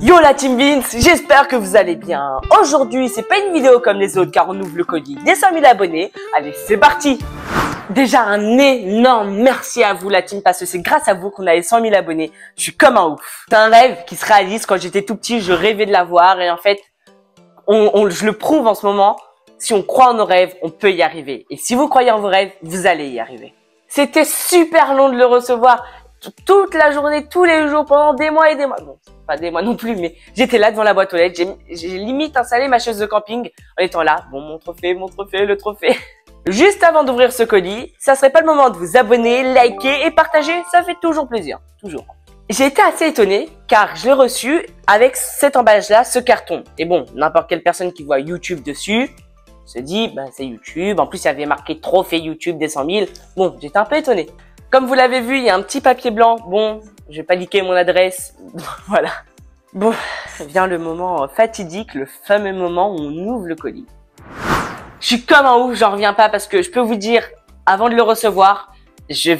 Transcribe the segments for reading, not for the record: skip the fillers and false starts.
Yo la team Vince, j'espère que vous allez bien. Aujourd'hui, c'est pas une vidéo comme les autres car on ouvre le colis des 100 000 abonnés. Allez, c'est parti. Déjà un énorme merci à vous la team parce que c'est grâce à vous qu'on a les 100 000 abonnés. Je suis comme un ouf. C'est un rêve qui se réalise. Quand j'étais tout petit, je rêvais de l'avoir et en fait, je le prouve en ce moment. Si on croit en nos rêves, on peut y arriver. Et si vous croyez en vos rêves, vous allez y arriver. C'était super long de le recevoir. Toute la journée, tous les jours, pendant des mois et des mois. Bon, pas des mois non plus, mais j'étais là devant la boîte aux lettres. J'ai limite installé ma chaise de camping en étant là. Bon, mon trophée, le trophée. Juste avant d'ouvrir ce colis, ça serait pas le moment de vous abonner, liker et partager. Ça fait toujours plaisir. Toujours. J'ai été assez étonnée car je l'ai reçu avec cet emballage-là, ce carton. Et bon, n'importe quelle personne qui voit YouTube dessus se dit, bah, c'est YouTube. En plus, il y avait marqué trophée YouTube des 100 000. Bon, j'étais un peu étonnée. Comme vous l'avez vu, il y a un petit papier blanc. Bon, je vais pas liquer mon adresse. Voilà. Bon, vient le moment fatidique, le fameux moment où on ouvre le colis. Je suis comme un ouf, j'en reviens pas parce que je peux vous dire, avant de le recevoir, j'ai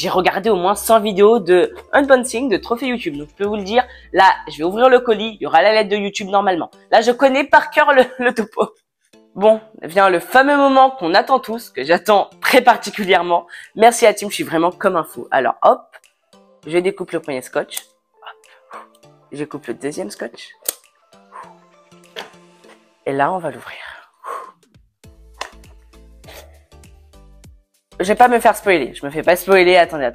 regardé au moins 100 vidéos de unboxing de trophée YouTube. Donc, je peux vous le dire, là, je vais ouvrir le colis, il y aura la lettre de YouTube normalement. Là, je connais par cœur le topo. Bon, vient le fameux moment qu'on attend tous, que j'attends très particulièrement. Merci à team, je suis vraiment comme un fou. Alors, hop, je découpe le premier scotch. Hop, je coupe le deuxième scotch. Et là, on va l'ouvrir. Je vais pas me faire spoiler, je me fais pas spoiler. Attendez.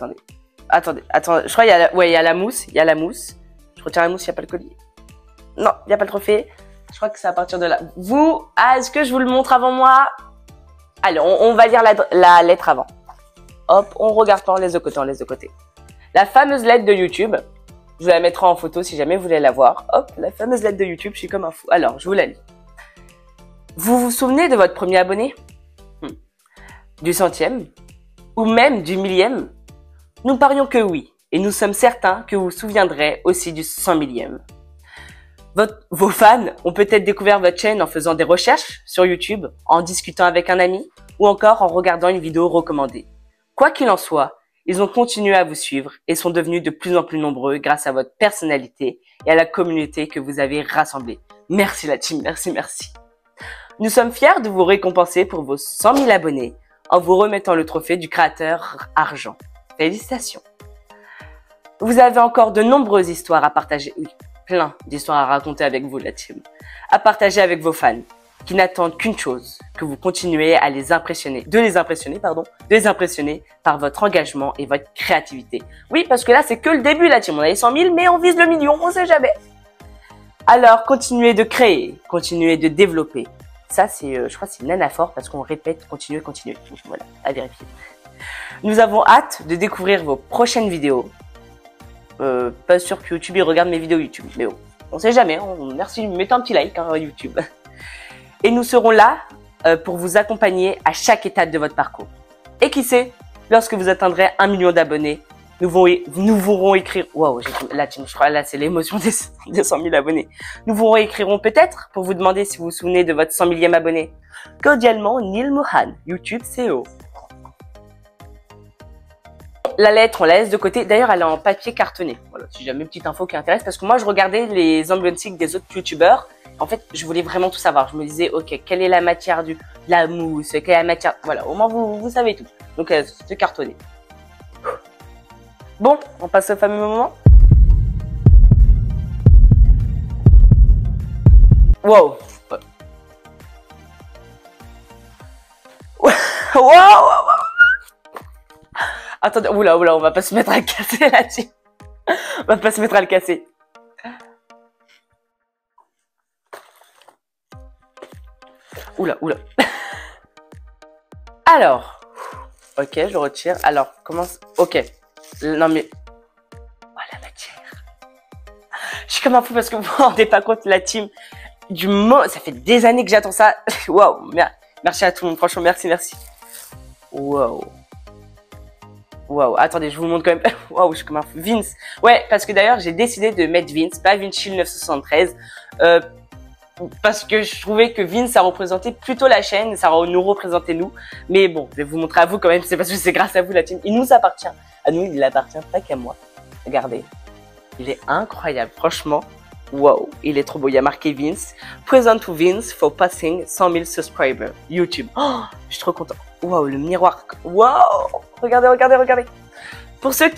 Je crois il y a la mousse, Je retire la mousse, il n'y a pas le colis. Non, il n'y a pas le trophée. Je crois que c'est à partir de là. Vous, est-ce que je vous le montre avant moi? Allez, on va lire la lettre avant. Hop, on regarde pas, on laisse de côté, La fameuse lettre de YouTube. Je vous la mettrai en photo si jamais vous voulez la voir. Hop, la fameuse lettre de YouTube, je suis comme un fou. Alors, je vous la lis. Vous vous souvenez de votre premier abonné? Du centième? Ou même du millième? Nous parions que oui. Et nous sommes certains que vous vous souviendrez aussi du 100 millième. Vos fans ont peut-être découvert votre chaîne en faisant des recherches sur YouTube, en discutant avec un ami ou encore en regardant une vidéo recommandée. Quoi qu'il en soit, ils ont continué à vous suivre et sont devenus de plus en plus nombreux grâce à votre personnalité et à la communauté que vous avez rassemblée. Merci la team, merci. Nous sommes fiers de vous récompenser pour vos 100 000 abonnés en vous remettant le trophée du créateur argent. Félicitations. Vous avez encore de nombreuses histoires à partager. Oui. Plein d'histoires à raconter avec vous, la team. À partager avec vos fans, qui n'attendent qu'une chose, que vous continuez à de les impressionner par votre engagement et votre créativité. Oui, parce que là, c'est que le début, la team. On a les 100 000, mais on vise le million, on sait jamais. Alors, continuez de créer, continuez de développer. Ça, c'est, je crois que c'est une anaphore parce qu'on répète, continuez. Voilà, à vérifier. Nous avons hâte de découvrir vos prochaines vidéos. Pas sûr que YouTube il regarde mes vidéos YouTube, mais bon, on sait jamais. Merci, mettez un petit like YouTube. Et nous serons là pour vous accompagner à chaque étape de votre parcours. Et qui sait, lorsque vous atteindrez 1 million d'abonnés, nous pourrons écrire. Waouh, là, je crois là c'est l'émotion des 100 000 abonnés. Nous vous écrirons peut-être pour vous demander si vous vous souvenez de votre 100 millième abonné. Cordialement, Neil Mohan, YouTube CEO. La lettre, on la laisse de côté. D'ailleurs, elle est en papier cartonné. Voilà, si jamais une petite info qui intéresse. Parce que moi, je regardais les unboxings des autres youtubeurs. En fait, je voulais vraiment tout savoir. Je me disais, ok, quelle est la matière de la mousse? Quelle est la matière? Voilà, au moins, vous savez tout. Donc, c'est cartonné. Bon, on passe au fameux moment. Wow. Wow. Attendez, oula, on va pas se mettre à le casser là-dessus. On va pas se mettre à le casser. Oula. Alors, ok, je retire. Alors, ok. Non mais, oh la matière. Je suis comme un fou parce que vous vous rendez pas compte, la team ça fait des années que j'attends ça. Waouh, merci à tout le monde, franchement, merci. Waouh, attendez, je vous montre quand même. Waouh, je suis comme un fou. Vince. Ouais, parce que d'ailleurs, j'ai décidé de mettre Vince, pas Vince Chill 973. Parce que je trouvais que Vince, ça représentait plutôt la chaîne, ça nous représentait nous. Mais bon, je vais vous montrer à vous quand même, c'est parce que c'est grâce à vous la team. Il nous appartient. À nous, il n'appartient pas qu'à moi. Regardez. Il est incroyable, franchement. Wow, il est trop beau. Il y a marqué Vince. Present to Vince for passing 100 000 subscribers. YouTube. Oh, je suis trop content. Wow, le miroir. Wow, regardez, regardez, regardez. Pour ceux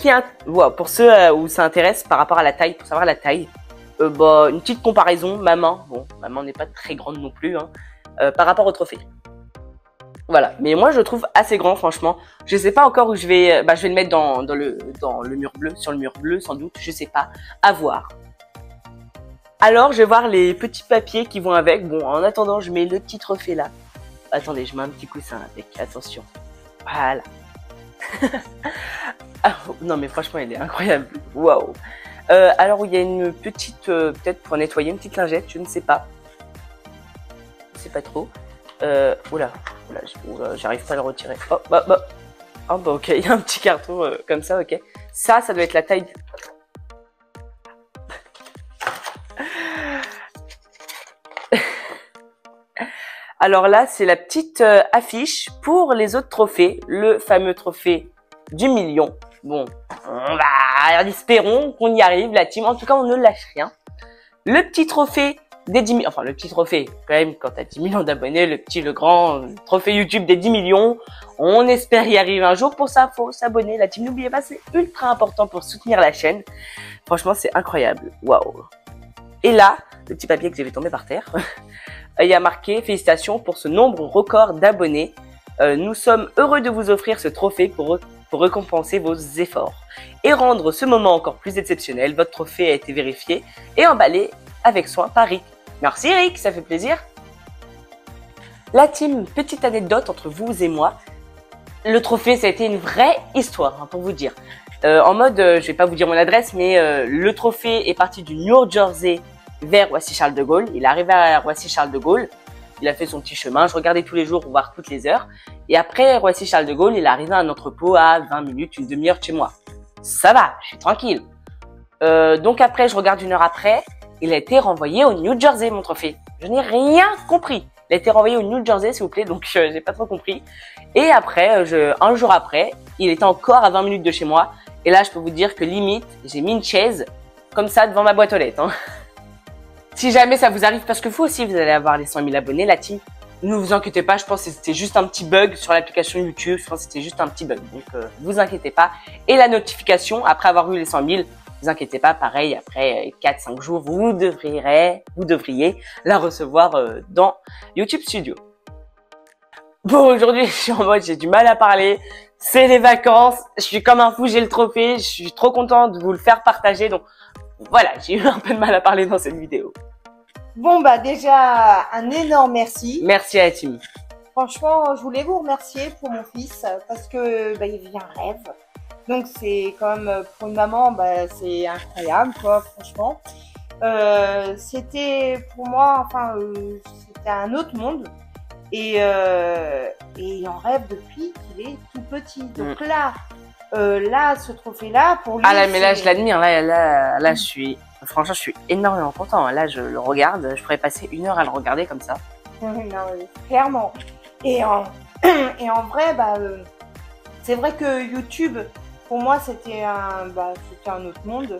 pour ceux où ça intéresse par rapport à la taille, pour savoir la taille, bah, une petite comparaison. Maman, bon, maman n'est pas très grande non plus, hein, par rapport au trophée. Voilà, mais moi je le trouve assez grand franchement. Je sais pas encore où je vais le mettre dans le mur bleu, sur le mur bleu sans doute, je sais pas, à voir. Alors je vais voir les petits papiers qui vont avec. Bon, en attendant, je mets le petit trophée là. Attendez, je mets un petit coussin avec, attention. Voilà. Ah, non mais franchement, il est incroyable. Waouh. Alors il y a une petite, peut-être pour nettoyer, une petite lingette, je ne sais pas. Je sais pas trop. Oula, j'arrive pas à le retirer. Oh, bah, ok, il y a un petit carton comme ça, ok. Ça doit être la taille. Alors là, c'est la petite affiche pour les autres trophées. Le fameux trophée du million. Bon, espérons qu'on y arrive, la team. En tout cas, on ne lâche rien. Le petit trophée des 10 000, enfin le petit trophée, quand même, quand t'as 10 millions d'abonnés, le grand trophée YouTube des 10 millions, on espère y arriver un jour. Pour ça, faut s'abonner. La team, n'oubliez pas, c'est ultra important pour soutenir la chaîne. Franchement, c'est incroyable. Waouh. Et là, le petit papier que j'ai vu tomber par terre, il y a marqué « Félicitations pour ce nombre record d'abonnés. Nous sommes heureux de vous offrir ce trophée pour récompenser vos efforts et rendre ce moment encore plus exceptionnel. Votre trophée a été vérifié et emballé avec soin par Rick. » Merci Eric, ça fait plaisir. La team, petite anecdote entre vous et moi. Le trophée, ça a été une vraie histoire, hein, pour vous dire. En mode, je vais pas vous dire mon adresse, mais le trophée est parti du New Jersey vers Roissy-Charles de Gaulle. Il est arrivé à Roissy-Charles de Gaulle. Il a fait son petit chemin. Je regardais tous les jours, voire toutes les heures. Et après Roissy-Charles de Gaulle, il est arrivé à un entrepôt à 20 minutes, une demi-heure de chez moi. Ça va, je suis tranquille. Donc après, je regarde une heure après. Il a été renvoyé au New Jersey, mon trophée. Je n'ai rien compris. Il a été renvoyé au New Jersey, s'il vous plaît, donc j'ai pas trop compris. Et après, un jour après, il était encore à 20 minutes de chez moi. Et là, je peux vous dire que limite, j'ai mis une chaise comme ça devant ma boîte aux lettres. Hein. Si jamais ça vous arrive, parce que vous aussi, vous allez avoir les 100 000 abonnés, la team. Ne vous inquiétez pas, je pense que c'était juste un petit bug sur l'application YouTube. Je pense que c'était juste un petit bug, donc vous inquiétez pas. Et la notification, après avoir eu les 100 000, vous inquiétez pas, pareil, après 4-5 jours, vous devriez la recevoir dans YouTube Studio. Bon, aujourd'hui, je suis en mode, j'ai du mal à parler. C'est les vacances. Je suis comme un fou, j'ai le trophée. Je suis trop contente de vous le faire partager. Donc, voilà, j'ai eu un peu de mal à parler dans cette vidéo. Bon, bah, déjà, un énorme merci. Merci à la team. Franchement, je voulais vous remercier pour mon fils parce que, bah, il vit un rêve. Donc c'est quand même pour une maman, bah, c'est incroyable quoi, franchement. C'était pour moi, enfin, c'était un autre monde et il en rêve depuis qu'il est tout petit. Donc là, ce trophée-là pour lui. Ah là, mais là je l'admire, là franchement, je suis énormément content. Là, je le regarde, je pourrais passer 1 heure à le regarder comme ça. Non, clairement. Et en vrai, bah, c'est vrai que YouTube. Pour moi, c'était un autre monde.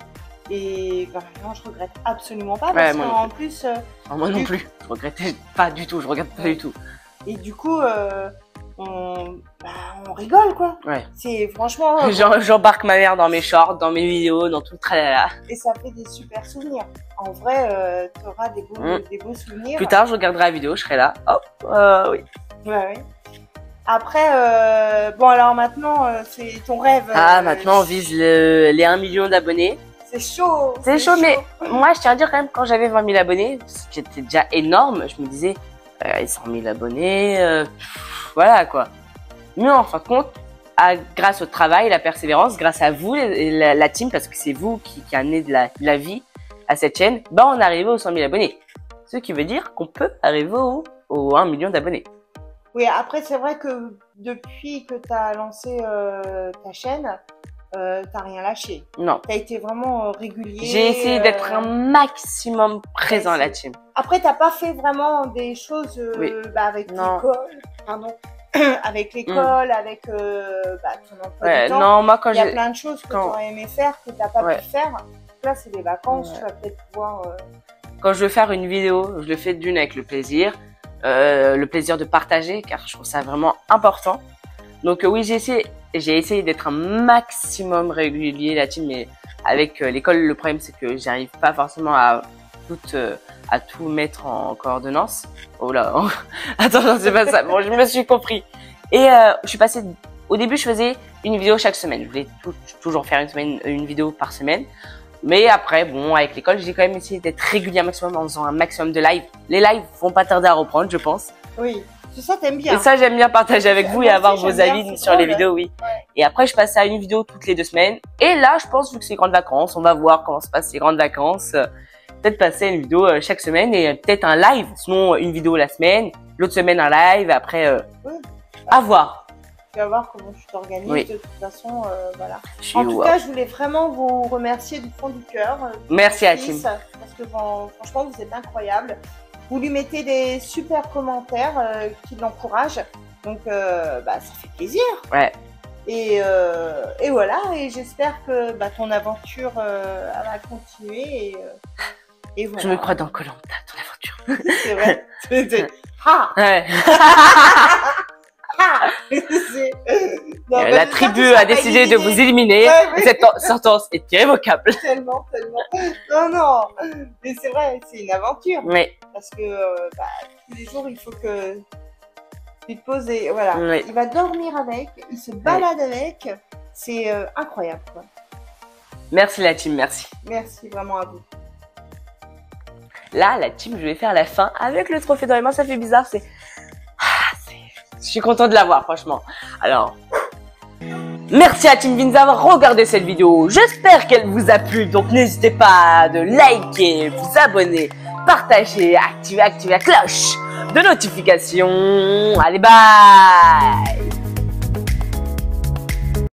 Et bah, non, je regrette absolument pas. Parce qu'en plus. Moi non plus. Je regrettais pas du tout. Je regrette pas du tout. Et du coup, on rigole, quoi. Ouais. C'est franchement. J'embarque ma mère dans mes shorts, dans mes vidéos, dans tout le tralala. Et ça fait des super souvenirs. En vrai, tu auras des beaux souvenirs. Plus tard, je regarderai la vidéo, je serai là. Hop, oui. Ouais. Après, bon alors maintenant, c'est ton rêve. Ah, maintenant on vise les 1 million d'abonnés. C'est chaud. C'est chaud, mais moi je tiens à dire quand même, quand j'avais 20 000 abonnés, ce qui était déjà énorme, je me disais, 100 000 abonnés, voilà quoi. Mais en fin de compte, grâce au travail, la persévérance, grâce à vous, la team, parce que c'est vous qui amenez de la vie à cette chaîne, bah on est arrivé aux 100 000 abonnés. Ce qui veut dire qu'on peut arriver au 1 million d'abonnés. Oui, après, c'est vrai que depuis que tu as lancé ta chaîne, t'as rien lâché. Non. Tu as été vraiment régulier. J'ai essayé d'être un maximum présent à la team. Après, t'as pas fait vraiment des choses avec l'école, pardon, avec l'école, avec ton emploi du temps. Non, moi quand il y a plein de choses que tu aurais aimé faire, que t'as pas pu faire. là, c'est les vacances, Ouais. tu vas peut-être pouvoir... Quand je veux faire une vidéo, je le fais d'une avec le plaisir de partager, car je trouve ça vraiment important. Donc oui, j'ai essayé d'être un maximum régulier la team, mais avec l'école, le problème c'est que j'arrive pas forcément à tout mettre en coordonnance. Oh là, attends, non, c'est pas ça. Bon, je me suis compris. Et je suis passée. Au début, je faisais une vidéo chaque semaine. Je voulais toujours faire une vidéo par semaine. Mais après, bon, avec l'école, j'ai quand même essayé d'être régulier un maximum en faisant un maximum de live. Les lives vont pas tarder à reprendre, je pense. Oui, c'est ça, t'aimes bien. Et ça, j'aime bien partager avec vous et Moi avoir aussi, vos j'aime avis bien, c'est sur les drôle. vidéos, oui. Ouais. Et après, je passe à une vidéo toutes les 2 semaines. Et là, je pense, vu que c'est les grandes vacances, on va voir comment se passent ces grandes vacances. Peut-être passer à une vidéo chaque semaine et peut-être un live. Sinon, une vidéo la semaine, l'autre semaine un live. Après, Oui. à voir. Tu vas voir comment tu t'organises. Oui. De toute façon, voilà. Je suis En tout wow. cas, je voulais vraiment vous remercier du fond du cœur. Merci à Fils, Tim. parce que franchement, vous êtes incroyable. Vous lui mettez des super commentaires qui l'encouragent. Donc, ça fait plaisir. Ouais. Et voilà. Et j'espère que ton aventure elle va continuer. Et voilà. Je me crois dans Koh-Lanta, ton aventure. C'est vrai. Ah, Ouais. ah. Non, La tribu a décidé de vous éliminer. Ouais, ouais. Cette sentence est irrévocable. Tellement. Non. Mais c'est vrai, c'est une aventure. Oui. Parce que tous les jours, il faut que tu te poses et voilà. Oui. Il va dormir avec, il se balade avec. C'est incroyable, quoi. Merci la team, merci. Merci vraiment à vous. Là, la team, je vais faire la fin avec le trophée dans les mains. Ça fait bizarre, je suis content de l'avoir, franchement. Alors, merci à Team Vince d'avoir regardé cette vidéo. J'espère qu'elle vous a plu. Donc, n'hésitez pas à liker, vous abonner, partager, activer la cloche de notification. Allez, bye!